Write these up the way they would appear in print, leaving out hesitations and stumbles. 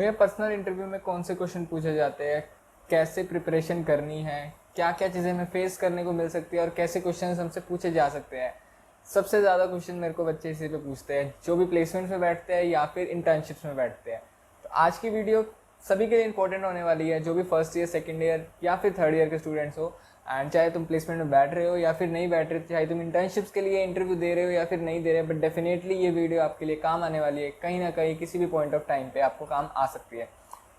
भैया personal interview में कौन से क्वेश्चन पूछे जाते हैं, कैसे प्रिपरेशन करनी है, क्या क्या चीज़ें हमें फेस करने को मिल सकती है और कैसे क्वेश्चन हमसे पूछे जा सकते हैं। सबसे ज़्यादा क्वेश्चन मेरे को बच्चे इसी पे पूछते हैं जो भी प्लेसमेंट में बैठते हैं या फिर इंटर्नशिप्स में बैठते हैं। तो आज की वीडियो सभी के लिए इंपॉर्टेंट होने वाली है, जो भी फर्स्ट ईयर, सेकेंड ईयर या फिर थर्ड ईयर के स्टूडेंट्स हो। एंड चाहे तुम प्लेसमेंट में बैठ रहे हो या फिर नहीं बैठ रहे, चाहे तुम इंटर्नशिप्स के लिए इंटरव्यू दे रहे हो या फिर नहीं दे रहे, बट डेफिनेटली ये वीडियो आपके लिए काम आने वाली है। कहीं ना कहीं किसी भी पॉइंट ऑफ टाइम पे आपको काम आ सकती है।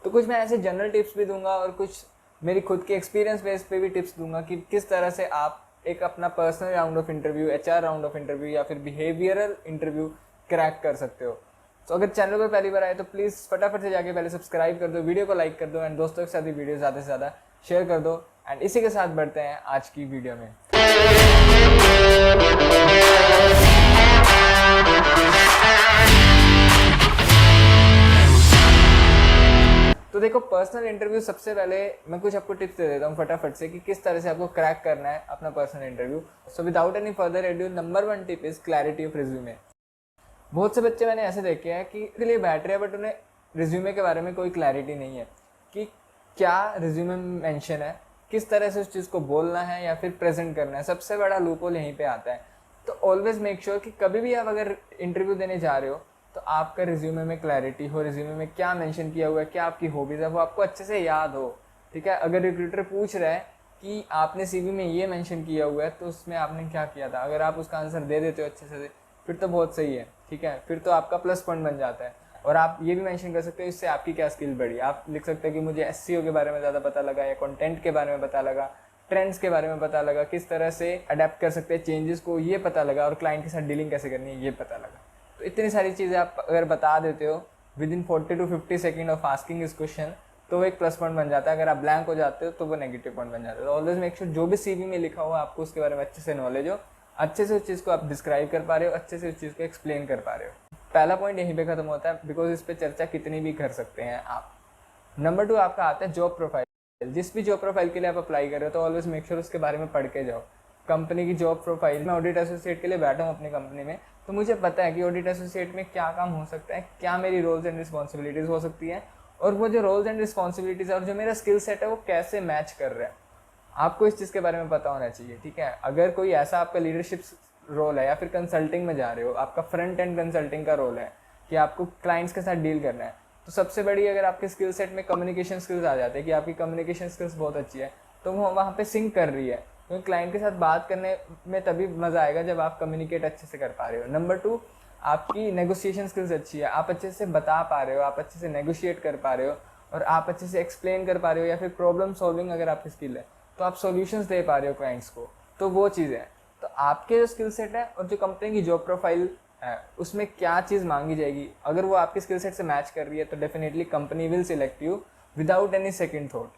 तो कुछ मैं ऐसे जनरल टिप्स भी दूंगा और कुछ मेरी खुद के एक्सपीरियंस बेस पे भी टिप्स दूंगा कि किस तरह से आप एक अपना personal round of interview, HR round of interview या फिर बिहेवियरल इंटरव्यू क्रैक कर सकते हो। तो अगर चैनल पर पहली बार आए तो प्लीज़ फटाफट से जाके पहले सब्सक्राइब कर दो, वीडियो को लाइक कर दो एंड दोस्तों के साथ भी वीडियो ज़्यादा से ज़्यादा शेयर कर दो। एंड इसी के साथ बढ़ते हैं आज की वीडियो में। तो देखो, पर्सनल इंटरव्यू सबसे पहले मैं कुछ आपको टिप्स दे देता हूँ फटाफट से कि किस तरह से आपको क्रैक करना है अपना personal interview. So without any further edu, number 1 tip is clarity of resume. बहुत से बच्चे मैंने ऐसे देखे हैं कि इसके लिए बैठ रहे हैं बट उन्हें रिज्यूमे के बारे में कोई क्लैरिटी नहीं है कि क्या रिज्यूमे में मेंशन है, किस तरह से उस चीज़ को बोलना है या फिर प्रेजेंट करना है। सबसे बड़ा लूपहोल यहीं पे आता है। तो ऑलवेज मेक श्योर कि कभी भी आप अगर इंटरव्यू देने जा रहे हो तो आपका रिज्यूमे में क्लैरिटी हो, रिज्यूमे में क्या मेंशन किया हुआ है, क्या आपकी हॉबीज़ है, वो आपको अच्छे से याद हो। ठीक है, अगर रिक्रूटर पूछ रहा है कि आपने सीवी में ये मेंशन किया हुआ है तो उसमें आपने क्या किया था, अगर आप उसका आंसर दे देते हो अच्छे से फिर तो बहुत सही है। ठीक है, फिर तो आपका प्लस पॉइंट बन जाता है। और आप ये भी मेंशन कर सकते हो इससे आपकी क्या स्किल बढ़ी। आप लिख सकते हैं कि मुझे एसईओ के बारे में ज़्यादा पता लगा, या कंटेंट के बारे में पता लगा, ट्रेंड्स के बारे में पता लगा, किस तरह से अडेप्ट कर सकते हैं चेंजेस को ये पता लगा, और क्लाइंट के साथ डीलिंग कैसे करनी है ये पता लगा। तो इतनी सारी चीज़ें आप अगर बता देते हो with in 40 to 50 second of asking इस क्वेश्चन, तो वो एक प्लस पॉइंट बन जाता है। अगर आप ब्लैंक हो जाते हो तो वो नेगेटिव पॉइंट बन जाता है। तो ऑलवेज मेक श्योर जो भी सीवी में लिखा हुआ आपको उसके बारे में अच्छे से नॉलेज हो, अच्छे से उस चीज़ को आप डिस्क्राइब कर पा रहे हो, अच्छे से उस चीज़ को एक्सप्लेन कर पा रहे हो। पहला पॉइंट यहीं पे खत्म होता है, बिकॉज इस पर चर्चा कितनी भी कर सकते हैं आप। नंबर 2 आपका आता है जॉब प्रोफाइल। जिस भी जॉब प्रोफाइल के लिए आप अप्लाई कर रहे हो तो ऑलवेज मेक श्योर उसके बारे में पढ़ के जाओ। कंपनी की जॉब प्रोफाइल, मैं ऑडिट एसोसिएट के लिए बैठा हूँ अपनी कंपनी में, तो मुझे पता है कि ऑडिट एसोसिएट में क्या काम हो सकता है, क्या मेरी रोल्स एंड रिस्पॉन्सिबिलिटीज़ हो सकती हैं, और वो जो रोल्स एंड रिस्पॉन्सिबिलिटीज़ और जो मेरा स्किल सेट है वो कैसे मैच कर रहा है। आपको इस चीज़ के बारे में पता होना चाहिए। ठीक है, अगर कोई ऐसा आपका लीडरशिप रोल है या फिर कंसल्टिंग में जा रहे हो, आपका फ्रंट एंड कंसल्टिंग का रोल है कि आपको क्लाइंट्स के साथ डील करना है, तो सबसे बड़ी अगर आपके स्किल सेट में कम्युनिकेशन स्किल्स आ जाते हैं कि आपकी कम्युनिकेशन स्किल्स बहुत अच्छी है, तो वो वहाँ पे सिंक कर रही है। क्योंकि क्लाइंट के साथ बात करने में तभी मज़ा आएगा जब आप कम्युनिकेट अच्छे से कर पा रहे हो। नंबर 2 आपकी नेगोशिएशन स्किल्स अच्छी है, आप अच्छे से बता पा रहे हो, आप अच्छे से नेगोशिएट कर पा रहे हो, और आप अच्छे से एक्सप्लेन कर पा रहे हो, या फिर प्रॉब्लम सॉल्विंग अगर आपकी स्किल है तो आप सॉल्यूशंस दे पा रहे हो क्लाइंट्स को। तो वो चीज़ है। तो आपके जो स्किल सेट है और जो कंपनी की जॉब प्रोफाइल है उसमें क्या चीज़ मांगी जाएगी, अगर वो आपके स्किल सेट से मैच कर रही है तो definitely company will select you without any second thought.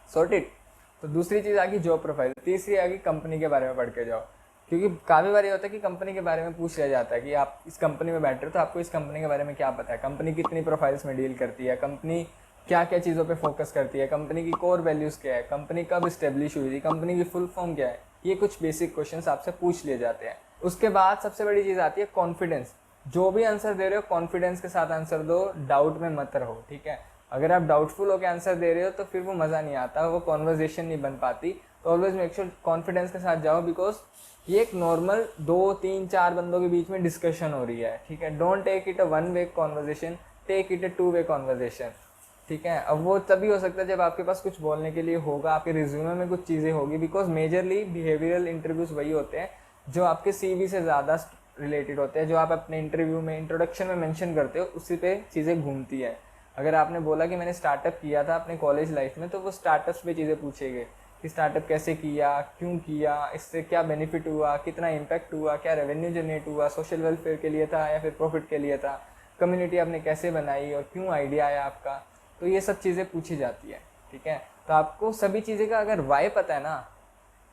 Sorted. तो दूसरी चीज़ आ गई जॉब प्रोफाइल। तीसरी आ गई कंपनी के बारे में पढ़ के जाओ, क्योंकि काफ़ी बार ये होता है कि कंपनी के बारे में पूछ लिया जाता है कि आप इस कंपनी में बैठ रहे हो तो आपको इस कंपनी के बारे में क्या पता है, कंपनी कितनी प्रोफाइल्स में डील करती है, कंपनी क्या क्या चीज़ों पे फोकस करती है, कंपनी की कोर वैल्यूज़ क्या है, कंपनी कब इस्टेब्लिश हुई थी, कंपनी की फुल फॉर्म क्या है। ये कुछ बेसिक क्वेश्चंस आपसे पूछ लिए जाते हैं। उसके बाद सबसे बड़ी चीज़ आती है कॉन्फिडेंस। जो भी आंसर दे रहे हो कॉन्फिडेंस के साथ आंसर दो, डाउट में मत रहो। ठीक है, अगर आप डाउटफुल होकर आंसर दे रहे हो तो फिर वो मज़ा नहीं आता, वो कॉन्वर्जेशन नहीं बन पाती। तो ऑलवेज मेक श्योर कॉन्फिडेंस के साथ जाओ, बिकॉज ये एक नॉर्मल 2, 3, 4 बंदों के बीच में डिस्कशन हो रही है। ठीक है, don't take it a 1 way conversation, take it a 2 way conversation. ठीक है, अब वो तभी हो सकता है जब आपके पास कुछ बोलने के लिए होगा, आपके रिज्यूमे में कुछ चीज़ें होगी, बिकॉज मेजरली बिहेवियरल इंटरव्यूज वही होते हैं जो आपके सीवी से ज़्यादा रिलेटेड होते हैं। जो आप अपने इंटरव्यू में इंट्रोडक्शन में मेंशन करते हो उसी पे चीज़ें घूमती है। अगर आपने बोला कि मैंने स्टार्टअप किया था अपने कॉलेज लाइफ में, तो वो स्टार्टअप्स पे चीज़ें पूछेंगे कि स्टार्टअप कैसे किया, क्यों किया, इससे क्या बेनिफिट हुआ, कितना इम्पैक्ट हुआ, क्या रेवेन्यू जनरेट हुआ, सोशल वेलफेयर के लिए था या फिर प्रॉफिट के लिए था, कम्युनिटी आपने कैसे बनाई और क्यों आइडिया आया आपका। तो ये सब चीज़ें पूछी जाती है। ठीक है, तो आपको सभी चीज़ें का अगर वाई पता है ना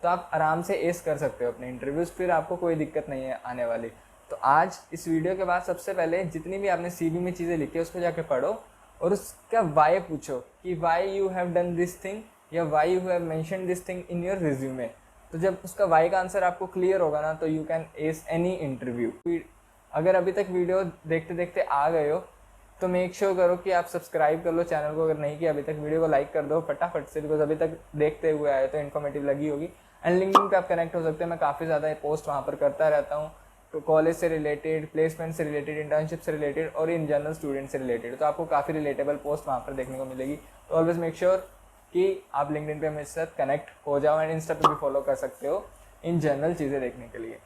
तो आप आराम से एस कर सकते हो अपने इंटरव्यूज़, फिर आपको कोई दिक्कत नहीं है आने वाली। तो आज इस वीडियो के बाद सबसे पहले जितनी भी आपने सीवी में चीज़ें लिखी है उसको जाके पढ़ो और उसका वाई पूछो कि why you have done this thing या why you have mention this thing in your resume. तो जब उसका वाई का आंसर आपको क्लियर होगा ना तो you can S any interview. अगर अभी तक वीडियो देखते देखते आ गए हो तो मेक श्योर करो कि आप सब्सक्राइब कर लो चैनल को, अगर नहीं किया अभी तक। वीडियो को लाइक कर दो फटाफट से, बिकॉज अभी तक देखते हुए आए तो इन्फॉर्मेटिव लगी होगी। एंड लिंक्डइन पे आप कनेक्ट हो सकते हैं, मैं काफ़ी ज़्यादा पोस्ट वहाँ पर करता रहता हूँ, तो कॉलेज से रिलेटेड, प्लेसमेंट से रिलेटेड, इंटर्नशिप से रिलेटेड और इन जनरल स्टूडेंट से रिलेटेड, तो आपको काफ़ी रिलेटेबल पोस्ट वहाँ पर देखने को मिलेगी। तो ऑलवेज मेक श्योर कि आप लिंक्डइन पे मेरे साथ कनेक्ट हो जाओ, एंड इंस्टा पे भी फॉलो कर सकते हो इन जनरल चीज़ें देखने के लिए।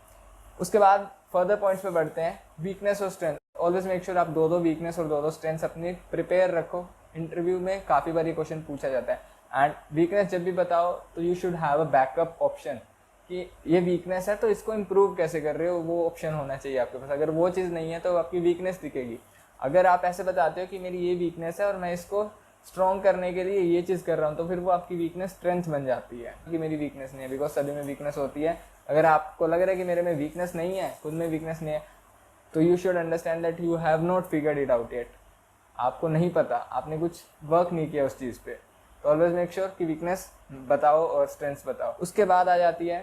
उसके बाद फर्दर पॉइंट्स पे बढ़ते हैं, वीकनेस और स्ट्रेंथ। ऑलवेज मेक श्योर आप दो वीकनेस और दो स्ट्रेंथ्स अपनी प्रिपेयर रखो। इंटरव्यू में काफ़ी बार ये क्वेश्चन पूछा जाता है, एंड वीकनेस जब भी बताओ तो you should have a backup option कि ये वीकनेस है तो इसको इम्प्रूव कैसे कर रहे हो, वो ऑप्शन होना चाहिए आपके पास। अगर वो चीज़ नहीं है तो आपकी वीकनेस दिखेगी। अगर आप ऐसे बताते हो कि मेरी ये वीकनेस है और मैं इसको स्ट्रॉन्ग करने के लिए ये चीज़ कर रहा हूँ, तो फिर वो आपकी वीकनेस स्ट्रेंथ बन जाती है कि मेरी वीकनेस नहीं है, बिकॉज सभी में वीकनेस होती है। अगर आपको लग रहा है कि मेरे में वीकनेस नहीं है, खुद में वीकनेस नहीं है, तो you should understand that you have not figured it out yet. आपको नहीं पता, आपने कुछ वर्क नहीं किया उस चीज़ पे। तो ऑलवेज मेक श्योर कि वीकनेस बताओ और स्ट्रेंथ्स बताओ। उसके बाद आ जाती है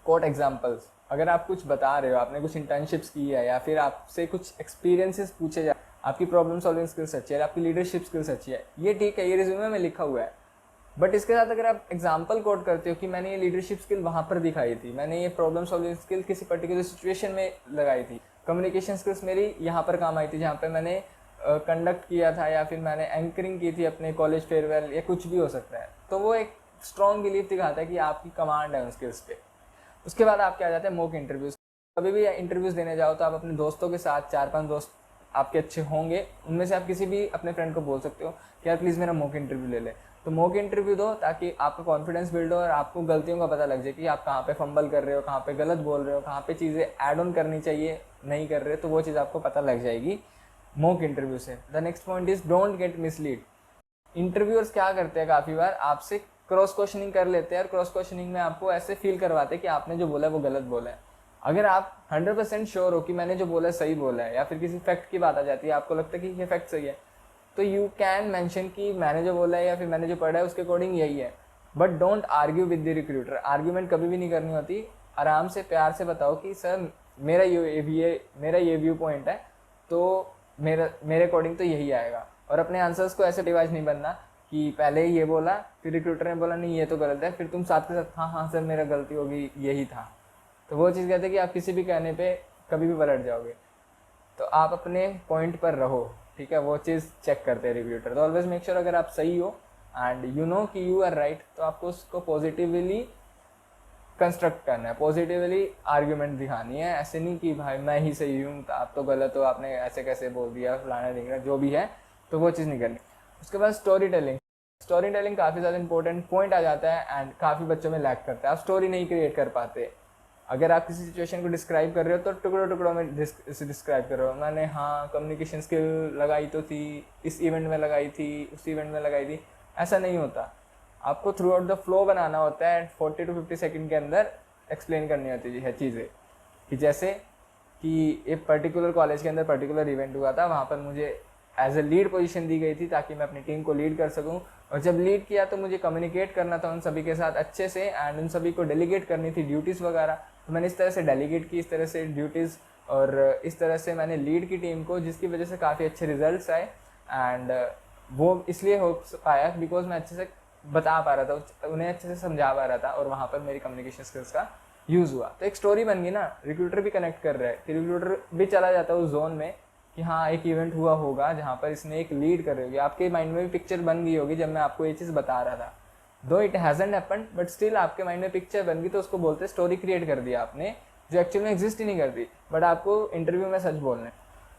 कोट एग्जाम्पल्स। अगर आप कुछ बता रहे हो, आपने कुछ इंटर्नशिप्स की है या फिर आपसे कुछ एक्सपीरियंसेस पूछे जाए, आपकी प्रॉब्लम सॉल्विंग स्किल्स अच्छी है, आपकी लीडरशिप स्किल्स अच्छी है, ये ठीक है, ये रिज्यूमे में लिखा हुआ है, बट इसके साथ अगर आप एग्जाम्पल कोट करते हो कि मैंने ये लीडरशिप स्किल वहाँ पर दिखाई थी, मैंने ये प्रॉब्लम सॉल्विंग स्किल किसी पर्टिकुलर सिचुएशन में लगाई थी, कम्युनिकेशन स्किल्स मेरी यहाँ पर काम आई थी जहाँ पर मैंने कंडक्ट किया था, या फिर मैंने एंकरिंग की थी अपने कॉलेज फेयरवेल, या कुछ भी हो सकता है, तो वो एक स्ट्रॉन्ग बिलीफ दिखाता है कि आपकी कमांड है उन स्किल्स पे। उसके बाद आप क्या जाते हैं मॉक इंटरव्यूज़। कभी भी इंटरव्यूज़ देने जाओ तो आप अपने दोस्तों के साथ, 4-5 दोस्त आपके अच्छे होंगे, उनमें से आप किसी भी अपने फ्रेंड को बोल सकते हो कि यार प्लीज़ मेरा मॉक इंटरव्यू ले ले। तो मॉक इंटरव्यू दो ताकि आपका कॉन्फिडेंस बिल्ड हो और आपको गलतियों का पता लग जाए कि आप कहाँ पे फंबल कर रहे हो, कहाँ पे गलत बोल रहे हो, कहाँ पे चीज़ें ऐड ऑन करनी चाहिए नहीं कर रहे, तो वो चीज़ आपको पता लग जाएगी मॉक इंटरव्यू से। The next point is don't get mislead. Interviewers क्या करते हैं, काफ़ी बार आपसे क्रॉस क्वेश्चनिंग कर लेते हैं और क्रॉस क्वेश्चनिंग में आपको ऐसे फील करवाते हैं कि आपने जो बोला है वो गलत बोला है। अगर आप 100% श्योर हो कि मैंने जो बोला है सही बोला है, या फिर किसी फैक्ट की बात आ जाती है, आपको लगता है कि ये फैक्ट सही है, तो यू कैन मेंशन कि मैंने जो बोला है या फिर मैंने जो पढ़ा है उसके अकॉर्डिंग यही है, but don't argue with the recruiter. Argument कभी भी नहीं करनी होती। आराम से प्यार से बताओ कि सर मेरा ये व्यू पॉइंट है, तो मेरे अकॉर्डिंग तो यही आएगा। और अपने आंसर्स को ऐसे डिवाइड नहीं बनना कि पहले ये बोला, फिर रिक्रूटर ने बोला नहीं ये तो गलत है, फिर तुम साथ के साथ हाँ सर मेरा गलती होगी यही था। तो वो चीज़ कहते हैं कि आप किसी भी कहने पे कभी भी पलट जाओगे। तो आप अपने पॉइंट पर रहो, ठीक है, वो चीज़ चेक करते हैं रिक्रूटर। तो ऑलवेज मेक श्योर अगर आप सही हो एंड यू नो कि यू आर राइट, तो आपको उसको पॉजिटिवली कंस्ट्रक्ट करना है, पॉजिटिवली आर्ग्यूमेंट दिखानी है। ऐसे नहीं कि भाई मैं ही सही हूँ आप तो गलत हो, आपने ऐसे कैसे बोल दिया फलाना ढिंगना, जो भी है, तो वो चीज़ नहीं करनी। उसके बाद स्टोरी टेलिंग काफ़ी ज़्यादा इंपॉर्टेंट पॉइंट आ जाता है एंड काफ़ी बच्चों में लैक करता है। आप स्टोरी नहीं क्रिएट कर पाते। अगर आप किसी सिचुएशन को डिस्क्राइब कर रहे हो तो टुकड़ों में डिस्क्राइब कर रहे हो। मैंने हाँ कम्युनिकेशन स्किल लगाई तो थी, इस इवेंट में लगाई थी, उस इवेंट में लगाई थी, ऐसा नहीं होता। आपको थ्रू आउट द फ्लो बनाना होता है, 40 to 50 सेकेंड के अंदर एक्सप्लेन करनी होती है चीज़ें। कि जैसे कि एक पर्टिकुलर कॉलेज के अंदर पर्टिकुलर इवेंट हुआ था, वहाँ पर मुझे एज ए लीड पोजीशन दी गई थी ताकि मैं अपनी टीम को लीड कर सकूं, और जब लीड किया तो मुझे कम्युनिकेट करना था उन सभी के साथ अच्छे से, एंड उन सभी को डेलीगेट करनी थी ड्यूटीज़ वगैरह। तो मैंने इस तरह से डेलीगेट की, इस तरह से ड्यूटीज़, और इस तरह से मैंने लीड की टीम को, जिसकी वजह से काफ़ी अच्छे रिजल्ट्स आए। एंड वो इसलिए हो पाया बिकॉज मैं अच्छे से बता पा रहा था, उन्हें अच्छे से समझा पा रहा था, और वहाँ पर मेरी कम्युनिकेशन स्किल्स का यूज़ हुआ। तो एक स्टोरी बन गई ना, रिक्रूटर भी कनेक्ट कर रहा है, कि रिक्रूटर भी चला जाता है उस जोन में कि हाँ एक इवेंट हुआ होगा जहाँ पर इसने एक लीड कर रही होगी। आपके माइंड में भी पिक्चर बन गई होगी जब मैं आपको ये चीज़ बता रहा था। दो it hasn't happened but still आपके माइंड में पिक्चर बन गई, तो उसको बोलते स्टोरी क्रिएट कर दिया आपने, जो एक्चुअल में एग्जिस्ट ही नहीं करती, बट आपको इंटरव्यू में सच बोलना है।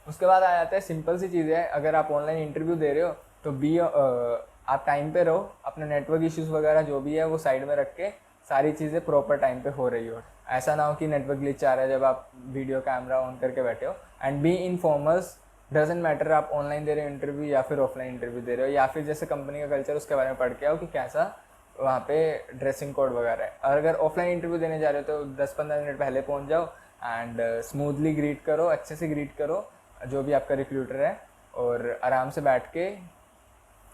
उसके बाद आ जाता है सिंपल सी चीज़ें। अगर आप ऑनलाइन इंटरव्यू दे रहे हो तो आप टाइम पे रहो, अपने नेटवर्क इश्यूज़ वगैरह जो भी है वो साइड में रख के सारी चीज़ें प्रॉपर टाइम पे हो रही हो। ऐसा ना हो कि नेटवर्क ग्लिच आ रहा है जब आप वीडियो कैमरा ऑन करके बैठे हो। एंड बी इनफॉर्मल्स, डजेंट मैटर आप ऑनलाइन दे रहे हो इंटरव्यू या फिर ऑफलाइन इंटरव्यू दे रहे हो, या फिर जैसे कंपनी का कल्चर उसके बारे में पढ़ के आओ कि कैसा वहाँ पे ड्रेसिंग कोड वगैरह है। और अगर ऑफलाइन इंटरव्यू देने जा रहे हो तो 10-15 मिनट पहले पहुँच जाओ एंड स्मूथली ग्रीट करो, अच्छे से ग्रीट करो जो भी आपका रिक्रूटर है, और आराम से बैठ के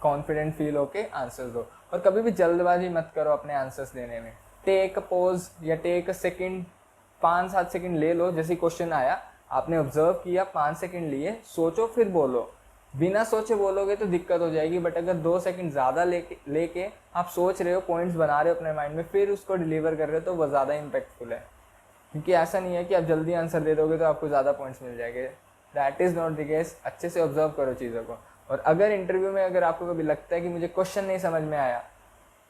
कॉन्फिडेंट फील होके आंसर्स दो। और कभी भी जल्दबाजी मत करो अपने आंसर्स देने में। टेक अ पॉज या टेक अ सेकेंड, 5-7 सेकेंड ले लो। जैसे क्वेश्चन आया, आपने ऑब्जर्व किया, 5 सेकेंड लिए, सोचो फिर बोलो। बिना सोचे बोलोगे तो दिक्कत हो जाएगी, बट अगर 2 सेकंड ज़्यादा लेके आप सोच रहे हो, पॉइंट्स बना रहे हो अपने माइंड में, फिर उसको डिलीवर कर रहे हो, तो वो ज़्यादा इम्पैक्टफुल है। क्योंकि ऐसा नहीं है कि आप जल्दी आंसर दे दोगे तो आपको ज़्यादा पॉइंट्स मिल जाएंगे, that is not the case. अच्छे से ऑब्जर्व करो चीज़ों को। और अगर इंटरव्यू में अगर आपको कभी लगता है कि मुझे क्वेश्चन नहीं समझ में आया,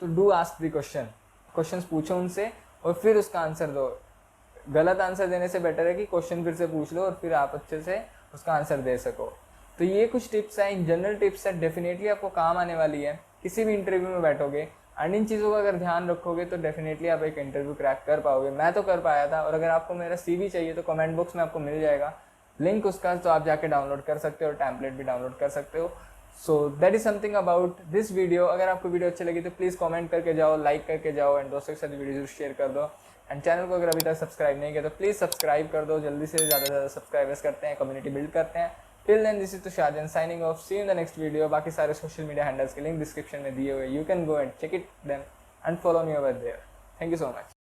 तो डू आस्क द क्वेश्चंस पूछो उनसे और फिर उसका आंसर दो। गलत आंसर देने से बेटर है कि क्वेश्चन फिर से पूछ लो और फिर आप अच्छे से उसका आंसर दे सको। तो ये कुछ टिप्स हैं, इन जनरल टिप्स है, डेफिनेटली आपको काम आने वाली है किसी भी इंटरव्यू में बैठोगे। एंड इन चीज़ों का अगर ध्यान रखोगे तो डेफिनेटली आप एक इंटरव्यू क्रैक कर पाओगे। मैं तो कर पाया था। और अगर आपको मेरा CV चाहिए तो कमेंट बॉक्स में आपको मिल जाएगा लिंक उसका, तो आप जाके डाउनलोड कर सकते हो, टैम्पलेट भी डाउनलोड कर सकते हो। So that is something about this video. अगर आपको वीडियो अच्छी लगी तो प्लीज़ कमेंट करके जाओ, लाइक करके जाओ एंड दोस्तों के साथ वीडियो शेयर कर दो। एंड चैनल को अगर अभी तक सब्सक्राइब नहीं किया तो प्लीज़ सब्सक्राइब कर दो। जल्दी से ज़्यादा सब्सक्राइबर्स करते हैं, कम्युनिटी बिल्ड करते हैं। Till then this is Tushar signing off. See in the next video. बाकी सारे सोशल मीडिया हैंडल्स के लिंक डिस्क्रिप्शन में दिए हुए, you can go and check it them and follow me over there. Thank you so much.